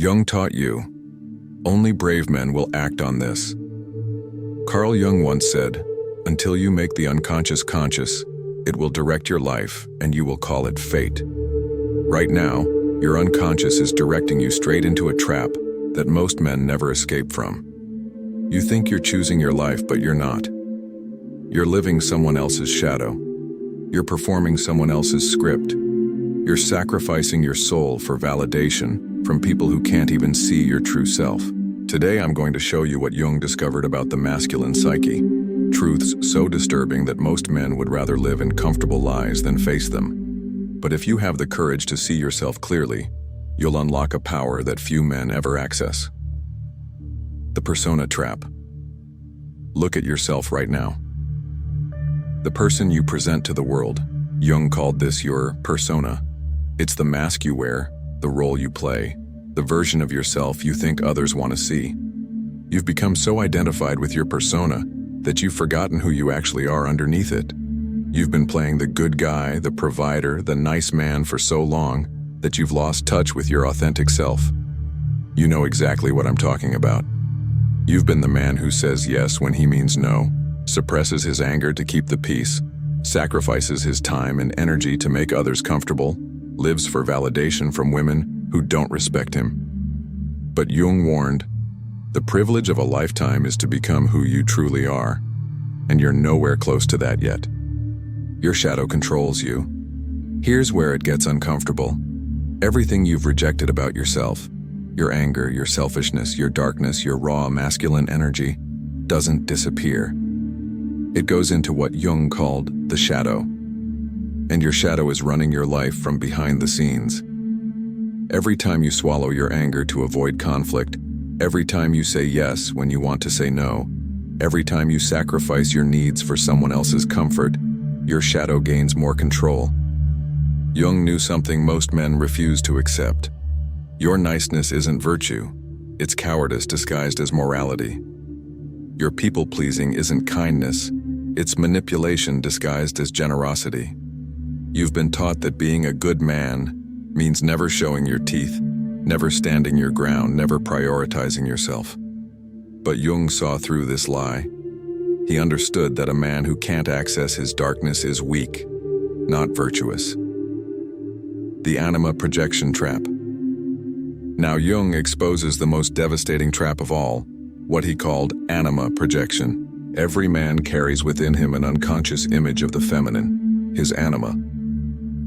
Jung taught you, only brave men will act on this. Carl Jung once said, until you make the unconscious conscious, it will direct your life and you will call it fate. Right now, your unconscious is directing you straight into a trap that most men never escape from. You think you're choosing your life, but you're not. You're living someone else's shadow. You're performing someone else's script. You're sacrificing your soul for validation from people who can't even see your true self. Today I'm going to show you what Jung discovered about the masculine psyche. Truths so disturbing that most men would rather live in comfortable lies than face them. But if you have the courage to see yourself clearly, you'll unlock a power that few men ever access. The persona trap. Look at yourself right now. The person you present to the world. Jung called this your persona. It's the mask you wear, the role you play, the version of yourself you think others want to see. You've become so identified with your persona that you've forgotten who you actually are underneath it. You've been playing the good guy, the provider, the nice man for so long that you've lost touch with your authentic self. You know exactly what I'm talking about. You've been the man who says yes when he means no, suppresses his anger to keep the peace, sacrifices his time and energy to make others comfortable, lives for validation from women who don't respect him. But Jung warned, the privilege of a lifetime is to become who you truly are, and you're nowhere close to that yet. Your shadow controls you. Here's where it gets uncomfortable. Everything you've rejected about yourself, your anger, your selfishness, your darkness, your raw masculine energy, doesn't disappear. It goes into what Jung called the shadow. And your shadow is running your life from behind the scenes. Every time you swallow your anger to avoid conflict, every time you say yes when you want to say no, every time you sacrifice your needs for someone else's comfort, your shadow gains more control. Jung knew something most men refuse to accept. Your niceness isn't virtue, it's cowardice disguised as morality. Your people-pleasing isn't kindness, it's manipulation disguised as generosity. You've been taught that being a good man means never showing your teeth, never standing your ground, never prioritizing yourself. But Jung saw through this lie. He understood that a man who can't access his darkness is weak, not virtuous. The anima projection trap. Now Jung exposes the most devastating trap of all, what he called anima projection. Every man carries within him an unconscious image of the feminine, his anima.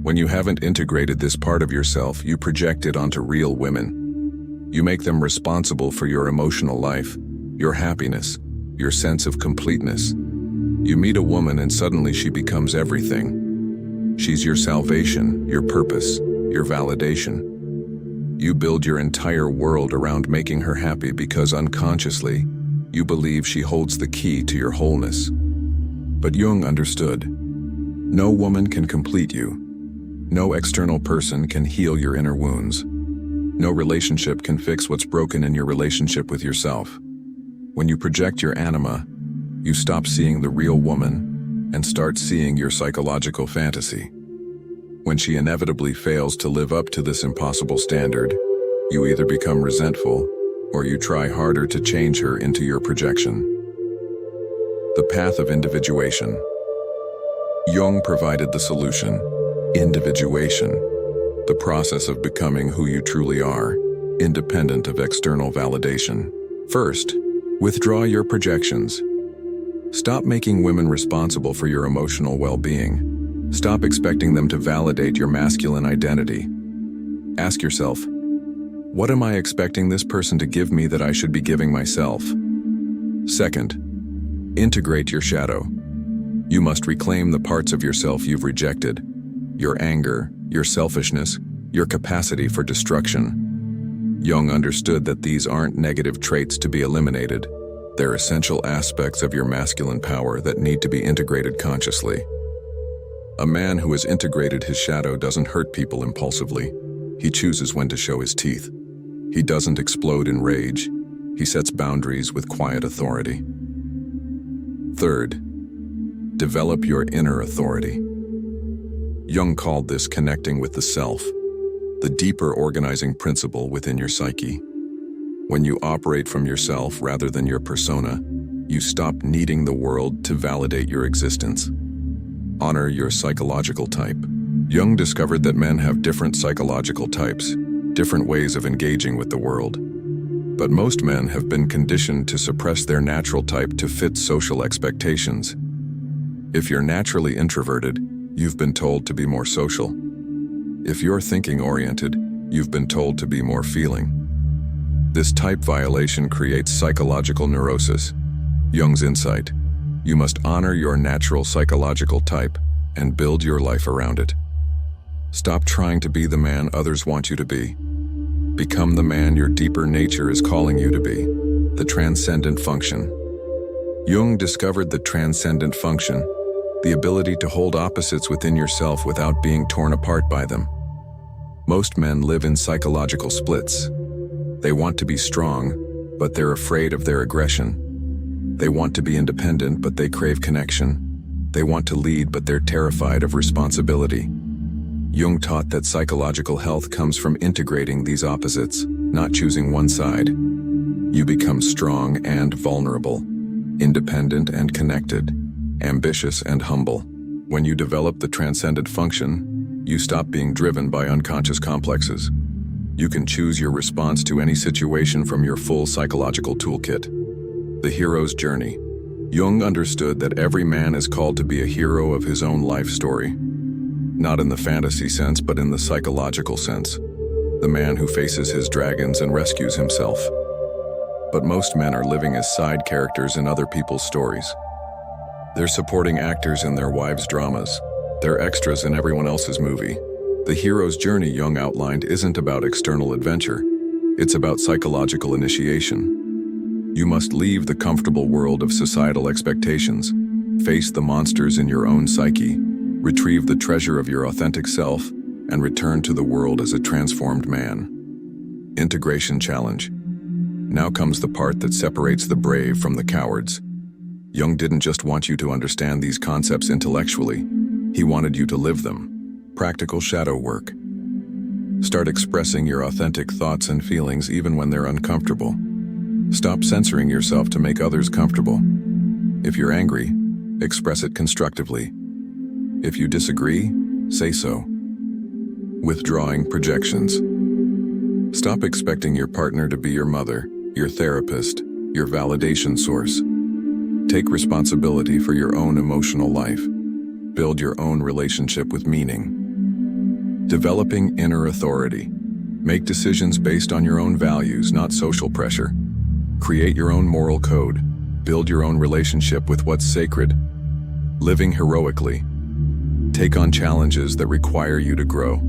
When you haven't integrated this part of yourself, you project it onto real women. You make them responsible for your emotional life, your happiness, your sense of completeness. You meet a woman and suddenly she becomes everything. She's your salvation, your purpose, your validation. You build your entire world around making her happy because unconsciously, you believe she holds the key to your wholeness. But Jung understood. No woman can complete you. No external person can heal your inner wounds. No relationship can fix what's broken in your relationship with yourself. When you project your anima, you stop seeing the real woman and start seeing your psychological fantasy. When she inevitably fails to live up to this impossible standard, you either become resentful or you try harder to change her into your projection. The path of individuation. Jung provided the solution. Individuation, the process of becoming who you truly are, independent of external validation. First, withdraw your projections. Stop making women responsible for your emotional well-being. Stop expecting them to validate your masculine identity. Ask yourself, what am I expecting this person to give me that I should be giving myself? Second, integrate your shadow. You must reclaim the parts of yourself you've rejected. Your anger, your selfishness, your capacity for destruction. Jung understood that these aren't negative traits to be eliminated. They're essential aspects of your masculine power that need to be integrated consciously. A man who has integrated his shadow doesn't hurt people impulsively. He chooses when to show his teeth. He doesn't explode in rage. He sets boundaries with quiet authority. Third, develop your inner authority. Jung called this connecting with the self. the deeper organizing principle within your psyche. When you operate from yourself rather than your persona, you stop needing the world to validate your existence. Honor your psychological type. Jung discovered that men have different psychological types, different ways of engaging with the world. But most men have been conditioned to suppress their natural type to fit social expectations. If you're naturally introverted, you've been told to be more social. If you're thinking-oriented, you've been told to be more feeling. This type violation creates psychological neurosis. Jung's insight: you must honor your natural psychological type and build your life around it. Stop trying to be the man others want you to be. Become the man your deeper nature is calling you to be. The transcendent function. Jung discovered the transcendent function, the ability to hold opposites within yourself without being torn apart by them. Most men live in psychological splits. They want to be strong, but they're afraid of their aggression. They want to be independent, but they crave connection. They want to lead, but they're terrified of responsibility. Jung taught that psychological health comes from integrating these opposites, not choosing one side. You become strong and vulnerable, independent and connected, ambitious and humble. When you develop the transcendent function, you stop being driven by unconscious complexes. You can choose your response to any situation from your full psychological toolkit. The hero's journey. Jung understood that every man is called to be a hero of his own life story. Not in the fantasy sense, but in the psychological sense. The man who faces his dragons and rescues himself. But most men are living as side characters in other people's stories. They're supporting actors in their wives' dramas. They're extras in everyone else's movie. The hero's journey Jung outlined isn't about external adventure. It's about psychological initiation. You must leave the comfortable world of societal expectations, face the monsters in your own psyche, retrieve the treasure of your authentic self, and return to the world as a transformed man. Integration challenge. Now comes the part that separates the brave from the cowards. Jung didn't just want you to understand these concepts intellectually. He wanted you to live them. Practical shadow work. Start expressing your authentic thoughts and feelings even when they're uncomfortable. Stop censoring yourself to make others comfortable. If you're angry, express it constructively. If you disagree, say so. Withdrawing projections. Stop expecting your partner to be your mother, your therapist, your validation source. Take responsibility for your own emotional life. Build your own relationship with meaning. Developing inner authority. Make decisions based on your own values, not social pressure. Create your own moral code. Build your own relationship with what's sacred. Living heroically. Take on challenges that require you to grow.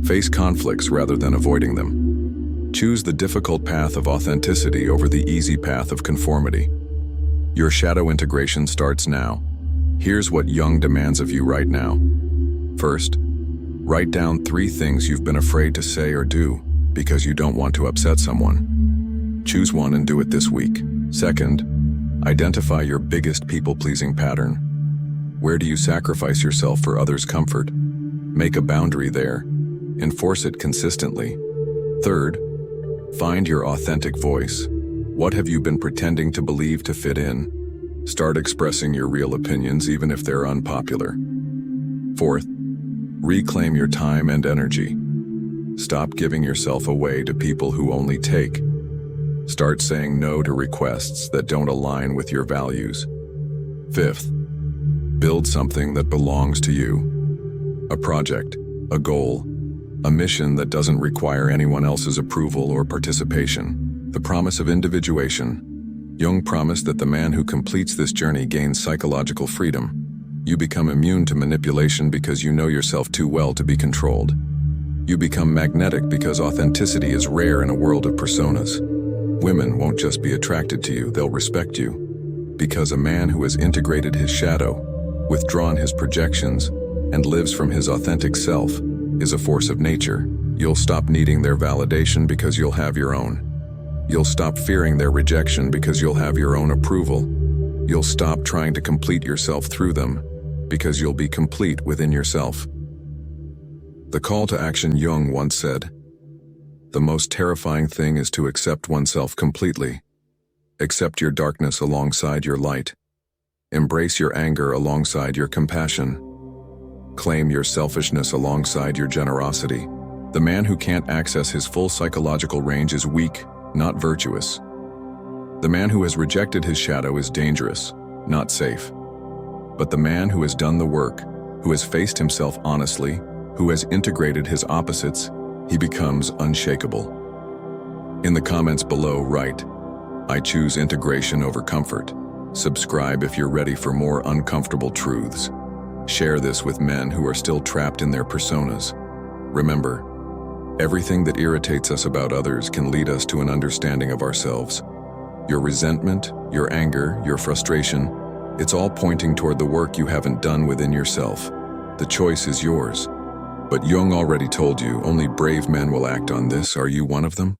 Face conflicts rather than avoiding them. Choose the difficult path of authenticity over the easy path of conformity. Your shadow integration starts now. Here's what Jung demands of you right now. First, write down 3 things you've been afraid to say or do because you don't want to upset someone. Choose one and do it this week. Second, identify your biggest people-pleasing pattern. Where do you sacrifice yourself for others' comfort? Make a boundary there. Enforce it consistently. Third, find your authentic voice. What have you been pretending to believe to fit in? Start expressing your real opinions even if they're unpopular. Fourth, reclaim your time and energy. Stop giving yourself away to people who only take. Start saying no to requests that don't align with your values. Fifth, build something that belongs to you. A project, a goal, a mission that doesn't require anyone else's approval or participation. The promise of individuation. Jung promised that the man who completes this journey gains psychological freedom. You become immune to manipulation because you know yourself too well to be controlled. You become magnetic because authenticity is rare in a world of personas. Women won't just be attracted to you, they'll respect you. Because a man who has integrated his shadow, withdrawn his projections, and lives from his authentic self is a force of nature. You'll stop needing their validation because you'll have your own. You'll stop fearing their rejection because you'll have your own approval. You'll stop trying to complete yourself through them because you'll be complete within yourself. The call to action. Jung once said, "The most terrifying thing is to accept oneself completely. Accept your darkness alongside your light. Embrace your anger alongside your compassion. Claim your selfishness alongside your generosity." The man who can't access his full psychological range is weak, not virtuous. The man who has rejected his shadow is dangerous, not safe. But the man who has done the work, who has faced himself honestly, who has integrated his opposites, he becomes unshakable. In the comments below, write, "I choose integration over comfort." Subscribe if you're ready for more uncomfortable truths. Share this with men who are still trapped in their personas. Remember, everything that irritates us about others can lead us to an understanding of ourselves. Your resentment, your anger, your frustration, it's all pointing toward the work you haven't done within yourself. The choice is yours. But Jung already told you, only brave men will act on this. Are you one of them?